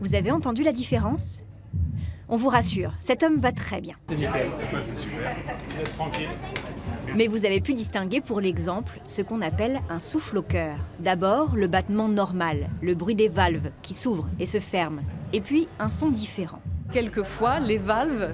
Vous avez entendu la différence? On vous rassure, cet homme va très bien. C'est nickel, c'est super. Vous êtes tranquille. Mais vous avez pu distinguer pour l'exemple ce qu'on appelle un souffle au cœur. D'abord, le battement normal, le bruit des valves qui s'ouvrent et se ferment, et puis un son différent. Quelquefois, les valves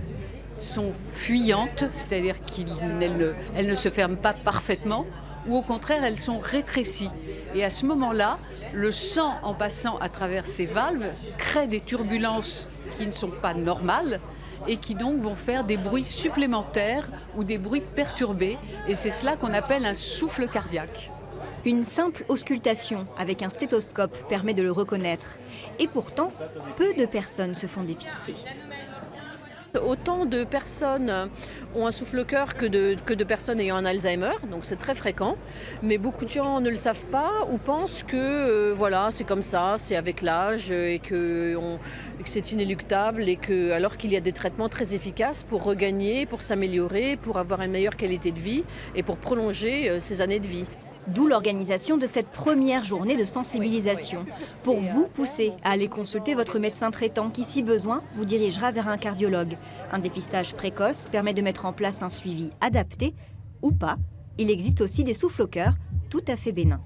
sont fuyantes, c'est-à-dire qu'elles ne se ferment pas parfaitement, ou au contraire, elles sont rétrécies. Et à ce moment-là, le sang, en passant à travers ces valves, crée des turbulences qui ne sont pas normales et qui donc vont faire des bruits supplémentaires ou des bruits perturbés. Et c'est cela qu'on appelle un souffle cardiaque. Une simple auscultation avec un stéthoscope permet de le reconnaître. Et pourtant, peu de personnes se font dépister. Autant de personnes ont un souffle-cœur que de personnes ayant un Alzheimer, donc c'est très fréquent. Mais beaucoup de gens ne le savent pas ou pensent que voilà, c'est comme ça, c'est avec l'âge et que c'est inéluctable, alors qu'il y a des traitements très efficaces pour regagner, pour s'améliorer, pour avoir une meilleure qualité de vie et pour prolonger ses années de vie. D'où l'organisation de cette première journée de sensibilisation, pour vous pousser à aller consulter votre médecin traitant qui, si besoin, vous dirigera vers un cardiologue. Un dépistage précoce permet de mettre en place un suivi adapté ou pas. Il existe aussi des souffles au cœur tout à fait bénins.